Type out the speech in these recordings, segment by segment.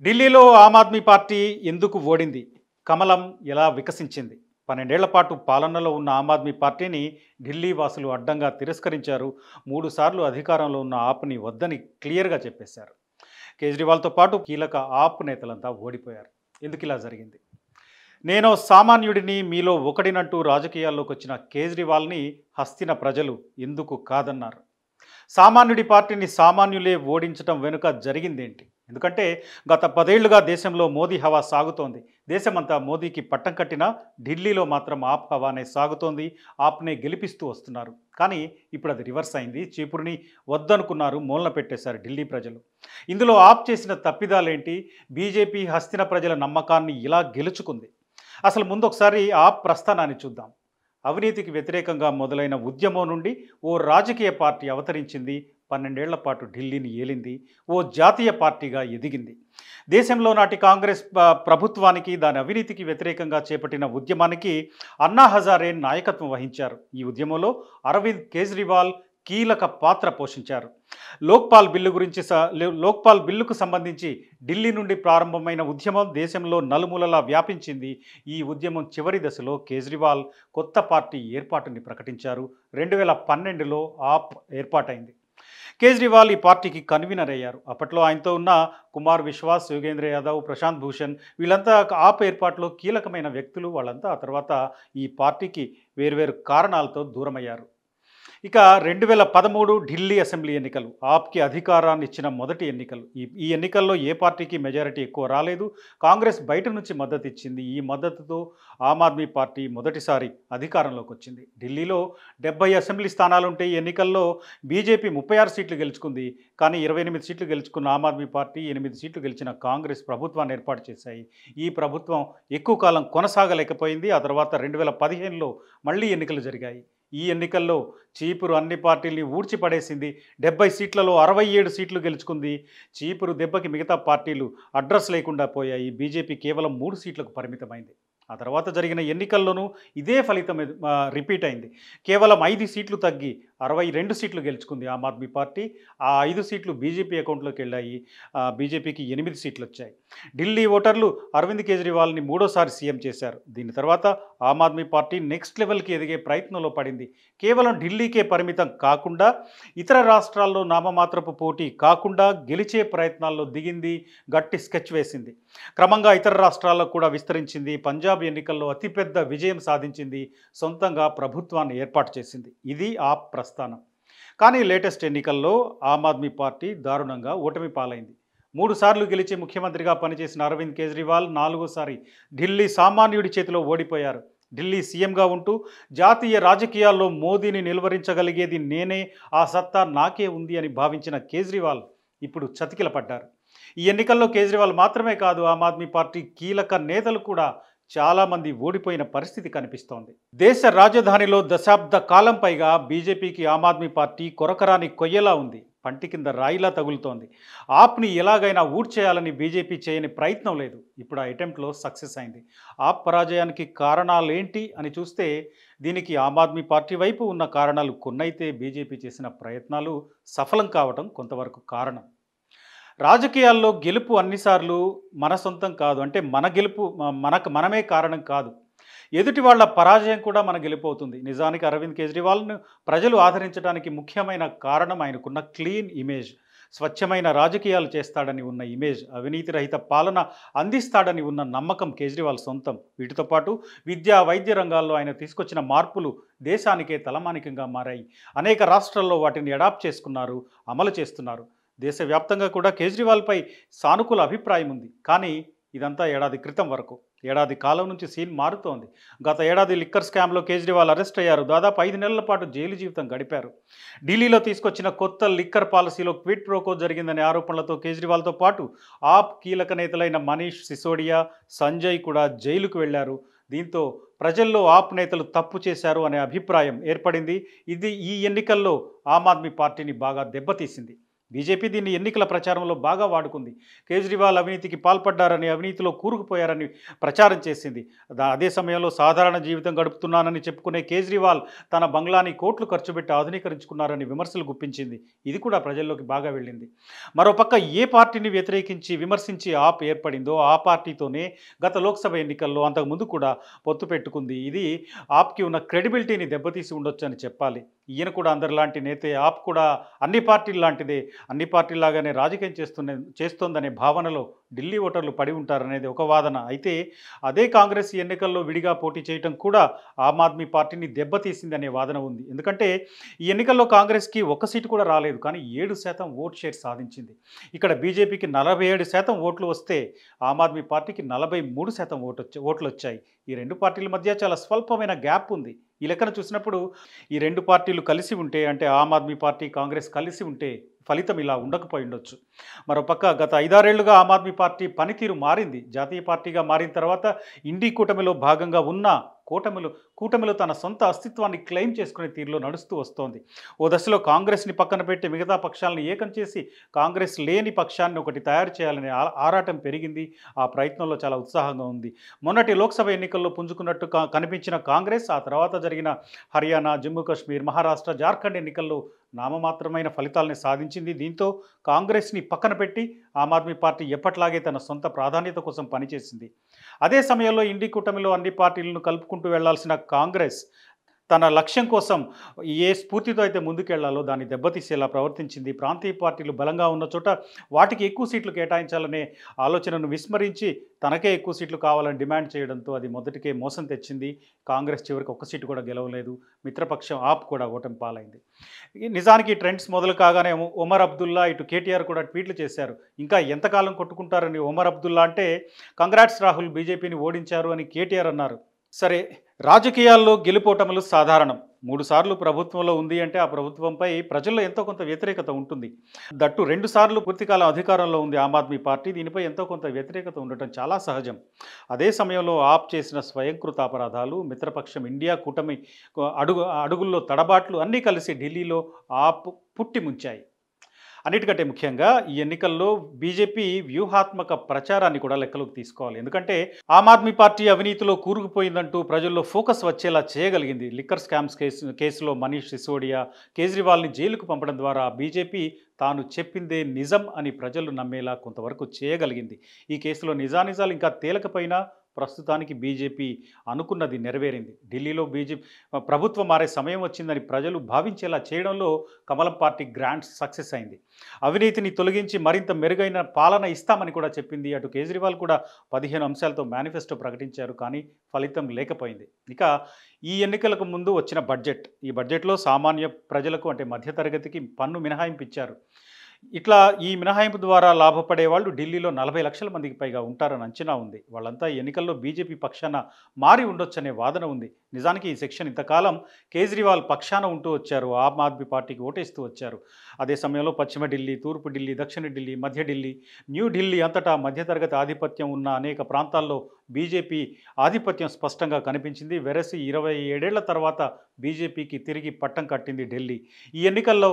ఢిల్లీలో ఆమ్ ఆద్మీ పార్టీ ఎందుకు ఓడింది? కమలం ఎలా వికసించింది? 12 ఏళ్ల పాటు పాలనలో ఉన్న ఆమ్ ఆద్మీ పార్టీని ఢిల్లీ వాసులు అడ్డంగా తిరస్కరించారు. 3 సార్లు అధికారంలో ఉన్న ఆప్‌ని వద్దని క్లియర్‌గా చెప్పేశారు. కేజ్రీవాల్‌తో పాటు కీలక ఆప్ నేతలంతా ఓడిపోయారు. ఎందుకిలా జరిగింది? నేనో సామాన్యుడిని, మీలో ఒకడినంటూ రాజకీయాల్లోకొచ్చిన కేజ్రీవాల్‌ని హస్తిన ప్రజలు ఎందుకు కాదన్నారు? సామాన్యుడి పార్టీని సామాన్యులే ఓడించటం వెనుక జరిగిందేంటి? ఎందుకంటే గత 10 ఏళ్లుగా దేశంలో మోదీ హవా సాగుతోంది. దేశమంతా మోదీకి పట్టం కట్టినా ఢిల్లీలో మాత్రం ఆప్ హవానే సాగుతోంది. ఆప్‌నే గెలిపిస్తూ వస్తున్నారు. కానీ ఇప్పుడు అది రివర్స్ అయింది. చీపురుని వద్దనుకున్నారు, మూలన పెట్టేశారు ఢిల్లీ ప్రజలు. ఇందులో ఆప్ చేసిన తప్పిదాలేంటి? బీజేపీ హస్తిన ప్రజల నమ్మకాన్ని ఇలా గెలుచుకుంది. అసలు ముందు ఒకసారి ఆప్ ప్రస్థానాన్ని చూద్దాం. అవినీతికి వ్యతిరేకంగా మొదలైన ఉద్యమం నుండి ఓ రాజకీయ పార్టీ అవతరించింది. 12 ఏళ్ల పాటు ఢిల్లీని ఏలింది. ఓ జాతీయ పార్టీగా ఎదిగింది. దేశంలో నాటి కాంగ్రెస్ ప్రభుత్వానికి, దాని అవినీతికి వ్యతిరేకంగా చేపట్టిన ఉద్యమానికి అన్నా హజారే నాయకత్వం వహించారు. ఈ ఉద్యమంలో అరవింద్ కేజ్రీవాల్ కీలక పాత్ర పోషించారు. లోక్పాల్ బిల్లుకు సంబంధించి ఢిల్లీ నుండి ప్రారంభమైన ఉద్యమం దేశంలో నలుమూలలా వ్యాపించింది. ఈ ఉద్యమం చివరి దశలో కేజ్రీవాల్ కొత్త పార్టీ ఏర్పాటుని ప్రకటించారు. 2012లో ఆప్ ఏర్పాటైంది. కేజ్రీవాల్ ఈ పార్టీకి కన్వీనర్ అయ్యారు. అప్పట్లో ఆయనతో ఉన్న కుమార్ విశ్వాస్, యోగేంద్ర యాదవ్, ప్రశాంత్ భూషణ్ వీళ్ళంతా ఆప్ ఏర్పాటులో కీలకమైన వ్యక్తులు. వాళ్ళంతా ఆ తర్వాత ఈ పార్టీకి వేర్వేరు కారణాలతో దూరమయ్యారు. ఇక 2013 ఢిల్లీ అసెంబ్లీ ఎన్నికలు ఆప్‌కి అధికారాన్ని ఇచ్చిన మొదటి ఎన్నికలు. ఈ ఎన్నికల్లో ఏ పార్టీకి మెజారిటీ ఎక్కువ రాలేదు. కాంగ్రెస్ బయట నుంచి మద్దతు ఇచ్చింది. ఈ మద్దతుతో ఆమ్ ఆద్మీ పార్టీ మొదటిసారి అధికారంలోకి వచ్చింది. ఢిల్లీలో 70 అసెంబ్లీ స్థానాలుంటే ఈ ఎన్నికల్లో బీజేపీ 36 సీట్లు గెలుచుకుంది. కానీ 28 సీట్లు గెలుచుకున్న ఆమ్ ఆద్మీ పార్టీ 8 సీట్లు గెలిచిన కాంగ్రెస్ ప్రభుత్వాన్ని ఏర్పాటు చేశాయి. ఈ ప్రభుత్వం ఎక్కువ కాలం కొనసాగలేకపోయింది. ఆ తర్వాత 2015లో మళ్ళీ ఎన్నికలు జరిగాయి. ఈ ఎన్నికల్లో చీపురు అన్ని పార్టీల్ని ఊడ్చిపడేసింది. 70 సీట్లలో 67 సీట్లు గెలుచుకుంది. చీపురు దెబ్బకి మిగతా పార్టీలు అడ్రస్ లేకుండా పోయాయి. బీజేపీ కేవలం 3 సీట్లకు పరిమితమైంది. ఆ తర్వాత జరిగిన ఎన్నికల్లోనూ ఇదే ఫలితం రిపీట్ అయింది. కేవలం 5 సీట్లు తగ్గి 62 సీట్లు గెలుచుకుంది ఆమ్ ఆద్మీ పార్టీ. ఆ 5 సీట్లు బీజేపీ అకౌంట్లోకి వెళ్ళాయి. బీజేపీకి 8 సీట్లు వచ్చాయి. ఢిల్లీ ఓటర్లు అరవింద్ కేజ్రీవాల్ని మూడోసారి సీఎం చేశారు. దీని తర్వాత ఆమ్ ఆద్మీ పార్టీ నెక్స్ట్ లెవెల్కి ఎదిగే ప్రయత్నంలో పడింది. కేవలం ఢిల్లీకే పరిమితం కాకుండా, ఇతర రాష్ట్రాల్లో నామమాత్రపు పోటీ కాకుండా గెలిచే ప్రయత్నాల్లో దిగింది. గట్టి స్కెచ్ వేసింది. క్రమంగా ఇతర రాష్ట్రాల్లో కూడా విస్తరించింది. పంజాబ్ ఎన్నికల్లో అతిపెద్ద విజయం సాధించింది. సొంతంగా ప్రభుత్వాన్ని ఏర్పాటు చేసింది. ఇది ఆప్ ప్రస్థానం. కానీ లేటెస్ట్ ఎన్నికల్లో ఆమ్ ఆద్మీ పార్టీ దారుణంగా ఓటమి పాలైంది. 3 సార్లు గెలిచి ముఖ్యమంత్రిగా పనిచేసిన అరవింద్ కేజ్రీవాల్ 4వసారి ఢిల్లీ సామాన్యుడి చేతిలో ఓడిపోయారు. ఢిల్లీ సీఎంగా ఉంటూ జాతీయ రాజకీయాల్లో మోదీని నిలువరించగలిగేది నేనే, ఆ సత్తా నాకే ఉంది అని భావించిన కేజ్రీవాల్ ఇప్పుడు చతికిలపడ్డారు. ఈ ఎన్నికల్లో కేజ్రీవాల్ మాత్రమే కాదు, ఆమ్ ఆద్మీ పార్టీ కీలక నేతలు కూడా చాలామంది ఓడిపోయిన పరిస్థితి కనిపిస్తోంది. దేశ రాజధానిలో దశాబ్ద కాలం పైగా బీజేపీకి ఆమ్ ఆద్మీ పార్టీ కొరకరాని కొయ్యలా ఉంది. పంటి కింద రాయిలా తగులుతోంది. ఆప్‌ని ఎలాగైనా ఊడ్చేయాలని బీజేపీ చేయని ప్రయత్నం లేదు. ఇప్పుడు ఆ అటెంప్ట్‌లో సక్సెస్ అయింది. ఆప్ పరాజయానికి కారణాలేంటి అని చూస్తే దీనికి ఆమ్ ఆద్మీ పార్టీ వైపు ఉన్న కారణాలు కొన్నైతే, బీజేపీ చేసిన ప్రయత్నాలు సఫలం కావటం కొంతవరకు కారణం. రాజకీయాల్లో గెలుపు అన్నిసార్లు మన సొంతం కాదు. అంటే మన గెలుపు మనమే కారణం కాదు. ఎదుటి వాళ్ళ పరాజయం కూడా మన గెలుపు అవుతుంది. నిజానికి అరవింద్ కేజ్రీవాల్‌ను ప్రజలు ఆదరించడానికి ముఖ్యమైన కారణం ఆయనకున్న క్లీన్ ఇమేజ్. స్వచ్ఛమైన రాజకీయాలు చేస్తాడని ఉన్న ఇమేజ్, అవినీతి రహిత పాలన అందిస్తాడని ఉన్న నమ్మకం కేజ్రీవాల్ సొంతం. వీటితో పాటు విద్యా, వైద్య రంగాల్లో ఆయన తీసుకొచ్చిన మార్పులు దేశానికే తలమానికంగా మారాయి. అనేక రాష్ట్రాల్లో వాటిని అడాప్ట్ చేసుకున్నారు, అమలు చేస్తున్నారు. దేశవ్యాప్తంగా కూడా కేజ్రీవాల్‌పై సానుకూల అభిప్రాయం ఉంది. కానీ ఇదంతా ఏడాది క్రితం వరకు. ఏడాది కాలం నుంచి సీన్ మారుతోంది. గత ఏడాది లిక్కర్ స్కామ్‌లో కేజ్రీవాల్ అరెస్ట్ అయ్యారు. దాదాపు 5 నెలల పాటు జైలు జీవితం గడిపారు. ఢిల్లీలో తీసుకొచ్చిన కొత్త లిక్కర్ పాలసీలో క్విడ్ ప్రోకో జరిగిందనే ఆరోపణలతో కేజ్రీవాల్‌తో పాటు ఆప్ కీలక నేతలైన మనీష్ సిసోడియా, సంజయ్ కూడా జైలుకు వెళ్లారు. దీంతో ప్రజల్లో ఆప్ నేతలు తప్పు చేశారు అనే అభిప్రాయం ఏర్పడింది. ఈ ఎన్నికల్లో ఆమ్ ఆద్మీ పార్టీని బాగా దెబ్బతీసింది. బీజేపీ దీన్ని ఎన్నికల ప్రచారంలో బాగా వాడుకుంది. కేజ్రీవాల్ అవినీతికి పాల్పడ్డారని, అవినీతిలో కూరుకుపోయారని ప్రచారం చేసింది. అదే సమయంలో సాధారణ జీవితం గడుపుతున్నానని చెప్పుకునే కేజ్రీవాల్ తన బంగ్లాని కోట్లు ఖర్చు పెట్టి ఆధునీకరించుకున్నారని విమర్శలు గుప్పించింది. ఇది కూడా ప్రజల్లోకి బాగా వెళ్ళింది. మరోపక్క ఏ పార్టీని వ్యతిరేకించి విమర్శించి ఆప్ ఏర్పడిందో ఆ పార్టీతోనే గత లోక్సభ ఎన్నికల్లో అంతకుముందు కూడా పొత్తు పెట్టుకుంది. ఇది ఆప్కి ఉన్న క్రెడిబిలిటీని దెబ్బతీసి ఉండొచ్చు అని చెప్పాలి. ఈయన కూడా అందరిలాంటి నేతే, ఆప్ కూడా అన్ని పార్టీల లాంటిదే, అన్ని పార్టీలాగానే రాజకీయం చేస్తోందనే భావనలో ఢిల్లీ ఓటర్లు పడి ఉంటారనేది ఒక వాదన. అయితే అదే కాంగ్రెస్ ఈ ఎన్నికల్లో విడిగా పోటీ చేయడం కూడా ఆమ్ ఆద్మీ పార్టీని దెబ్బతీసిందనే వాదన ఉంది. ఎందుకంటే ఈ ఎన్నికల్లో కాంగ్రెస్కి ఒక్క సీటు కూడా రాలేదు, కానీ 7% ఓట్ షేర్ సాధించింది. ఇక్కడ బీజేపీకి 47% ఓట్లు వస్తే ఆమ్ ఆద్మీ పార్టీకి 43% ఓట్లు వచ్చాయి. ఈ రెండు పార్టీల మధ్య చాలా స్వల్పమైన గ్యాప్ ఉంది. ఈ లెక్కన చూసినప్పుడు ఈ రెండు పార్టీలు కలిసి ఉంటే, అంటే ఆమ్ ఆద్మీ పార్టీ, కాంగ్రెస్ కలిసి ఉంటే ఫలితం ఇలా ఉండకపోయి ఉండొచ్చు. మరోపక్క గత 5-6 ఏళ్లుగా ఆమ్ ఆద్మీ పార్టీ పనితీరు మారింది. జాతీయ పార్టీగా మారిన తర్వాత ఇండీ కూటమిలో భాగంగా ఉన్న కూటమిలో తన సొంత అస్తిత్వాన్ని క్లెయిమ్ చేసుకునే తీరులో నడుస్తూ వస్తోంది. ఓ దశలో కాంగ్రెస్ని పక్కన పెట్టి మిగతా పక్షాలను ఏకం చేసి కాంగ్రెస్ లేని పక్షాన్ని ఒకటి తయారు చేయాలనే ఆరాటం పెరిగింది. ఆ ప్రయత్నంలో చాలా ఉత్సాహంగా ఉంది. మొన్నటి లోక్సభ ఎన్నికల్లో పుంజుకున్నట్టు కనిపించిన కాంగ్రెస్ ఆ తర్వాత జరిగిన హర్యానా, జమ్మూ కాశ్మీర్, మహారాష్ట్ర, జార్ఖండ్ ఎన్నికల్లో నామమాత్రమైన ఫలితాలని సాధించింది. దీంతో కాంగ్రెస్ని పక్కన పెట్టి ఆమ్ ఆద్మీ పార్టీ ఎప్పట్లాగే తన సొంత ప్రాధాన్యత కోసం పనిచేసింది. అదే సమయంలో ఇండీ కూటమిలో అన్ని పార్టీలను కలుపుకుంటూ వెళ్లాల్సిన కాంగ్రెస్ తన లక్ష్యం కోసం ఏ స్ఫూర్తితో అయితే ముందుకెళ్లాలో దాన్ని దెబ్బతీసేలా ప్రవర్తించింది. ప్రాంతీయ పార్టీలు బలంగా ఉన్న చోట వాటికి ఎక్కువ సీట్లు కేటాయించాలనే ఆలోచనను విస్మరించి తనకే ఎక్కువ సీట్లు కావాలని డిమాండ్ చేయడంతో అది మొదటికే మోసం తెచ్చింది. కాంగ్రెస్ చివరికి ఒక్క సీటు కూడా గెలవలేదు. మిత్రపక్షం ఆప్ కూడా ఓటమి పాలైంది. నిజానికి ట్రెండ్స్ మొదలు కాగానే ఒమర్ అబ్దుల్లా, ఇటు కేటీఆర్ కూడా ట్వీట్లు చేశారు. ఇంకా ఎంతకాలం కొట్టుకుంటారని. ఒమర్ అబ్దుల్లా అంటే కంగ్రాట్స్ రాహుల్, బీజేపీని ఓడించారు అని కేటీఆర్ అన్నారు. సరే, రాజకీయాల్లో గెలుపోటములు సాధారణం. 3 సార్లు ప్రభుత్వంలో ఉంది అంటే ఆ ప్రభుత్వంపై ప్రజల్లో ఎంతో కొంత వ్యతిరేకత ఉంటుంది. దట్టు 2 సార్లు పూర్తికాలం అధికారంలో ఉంది ఆమ్ ఆద్మీ పార్టీ. దీనిపై ఎంతో కొంత వ్యతిరేకత ఉండటం చాలా సహజం. అదే సమయంలో ఆప్ చేసిన స్వయంకృత అపరాధాలు, మిత్రపక్షం ఇండియా కూటమి అడుగుల్లో తడబాట్లు అన్నీ కలిసి ఢిల్లీలో ఆప్ పుట్టి ముంచాయి. అన్నిటికంటే ముఖ్యంగా ఈ ఎన్నికల్లో బీజేపీ వ్యూహాత్మక ప్రచారాన్ని కూడా లెక్కలోకి తీసుకోవాలి. ఎందుకంటే ఆమ్ ఆద్మీ పార్టీ అవినీతిలో కూరుకుపోయిందంటూ ప్రజల్లో ఫోకస్ వచ్చేలా చేయగలిగింది. లిక్కర్ స్కామ్స్ కేసులో మనీష్ సిసోడియా, కేజ్రీవాల్ని జైలుకు పంపడం ద్వారా బీజేపీ తాను చెప్పిందే నిజం అని ప్రజలు నమ్మేలా కొంతవరకు చేయగలిగింది. ఈ కేసులో నిజానిజాలు ఇంకా తేలకపోయినా ప్రస్తుతానికి బీజేపీ అనుకున్నది నెరవేరింది. ఢిల్లీలో ప్రభుత్వం మారే సమయం వచ్చిందని ప్రజలు భావించేలా చేయడంలో కమలం పార్టీ గ్రాండ్ సక్సెస్ అయింది. అవినీతిని తొలగించి మరింత మెరుగైన పాలన ఇస్తామని కూడా చెప్పింది. అటు కేజ్రీవాల్ కూడా 15 అంశాలతో మేనిఫెస్టో ప్రకటించారు, కానీ ఫలితం లేకపోయింది. ఇక ఈ ఎన్నికలకు ముందు వచ్చిన బడ్జెట్, ఈ బడ్జెట్లో సామాన్య ప్రజలకు, అంటే మధ్యతరగతికి పన్ను మినహాయింపు ఇచ్చారు. ఇట్లా ఈ మినహాయింపు ద్వారా లాభపడే వాళ్ళు ఢిల్లీలో 40 లక్షల మందికి పైగా ఉంటారని అంచనా ఉంది. వాళ్ళంతా ఈ ఎన్నికల్లో బీజేపీ పక్షాన మారి ఉండొచ్చనే వాదన ఉంది. నిజానికి ఈ సెక్షన్ ఇంతకాలం కేజ్రీవాల్ పక్షాన ఉంటూ వచ్చారు, ఆమ్ ఆద్మీ పార్టీకి ఓటేస్తూ వచ్చారు. అదే సమయంలో పశ్చిమ ఢిల్లీ, తూర్పు ఢిల్లీ, దక్షిణ ఢిల్లీ, మధ్య ఢిల్లీ, న్యూ ఢిల్లీ అంతటా మధ్యతరగతి ఆధిపత్యం ఉన్న అనేక ప్రాంతాల్లో బీజేపీ ఆధిపత్యం స్పష్టంగా కనిపించింది. వెరసి 27 ఏళ్ల తర్వాత బీజేపీకి తిరిగి పట్టం కట్టింది ఢిల్లీ. ఈ ఎన్నికల్లో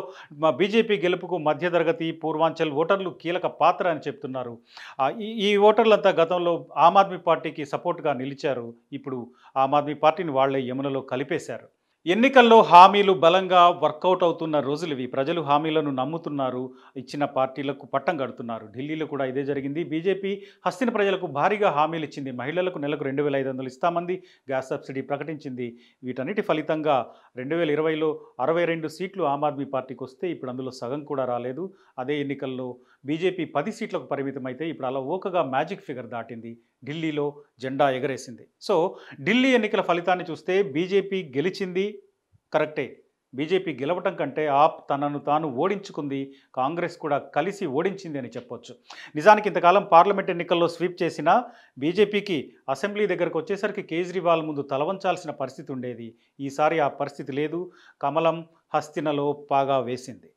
బీజేపీ గెలుపుకు మధ్యతరగతి, పూర్వాంచల్ ఓటర్లు కీలక పాత్ర అని చెప్తున్నారు. ఈ ఓటర్లంతా గతంలో ఆమ్ ఆద్మీ పార్టీకి సపోర్ట్గా నిలిచారు. ఇప్పుడు ఆమ్ ఆద్మీ పార్టీని వాళ్లే యమునలో కలిపేశారు. ఎన్నికల్లో హామీలు బలంగా వర్కౌట్ అవుతున్న రోజులు ఇవి. ప్రజలు హామీలను నమ్ముతున్నారు, ఇచ్చిన పార్టీలకు పట్టం కడుతున్నారు. ఢిల్లీలో కూడా ఇదే జరిగింది. బీజేపీ హస్తిన ప్రజలకు భారీగా హామీలు ఇచ్చింది. మహిళలకు నెలకు 2,500 ఇస్తామంది, గ్యాస్ సబ్సిడీ ప్రకటించింది. వీటన్నిటి ఫలితంగా 2020లో 62 సీట్లు ఆమ్ ఆద్మీ పార్టీకి వస్తే ఇప్పుడు అందులో సగం కూడా రాలేదు. అదే ఎన్నికల్లో బీజేపీ 10 సీట్లకు పరిమితమైతే ఇప్పుడు అలా ఓకగా మ్యాజిక్ ఫిగర్ దాటింది, ఢిల్లీలో జెండా ఎగరేసింది. సో ఢిల్లీ ఎన్నికల ఫలితాన్ని చూస్తే బీజేపీ గెలిచింది కరెక్టే. బీజేపీ గెలవటం కంటే ఆప్ తనను తాను ఓడించుకుంది, కాంగ్రెస్ కూడా కలిసి ఓడించింది అని చెప్పొచ్చు. నిజానికి ఇంతకాలం పార్లమెంట్ ఎన్నికల్లో స్వీప్ చేసిన బీజేపీకి అసెంబ్లీ దగ్గరకు వచ్చేసరికి కేజ్రీవాల్ ముందు తలవంచాల్సిన పరిస్థితి ఉండేది. ఈసారి ఆ పరిస్థితి లేదు. కమలం హస్తినలో పాగా వేసింది.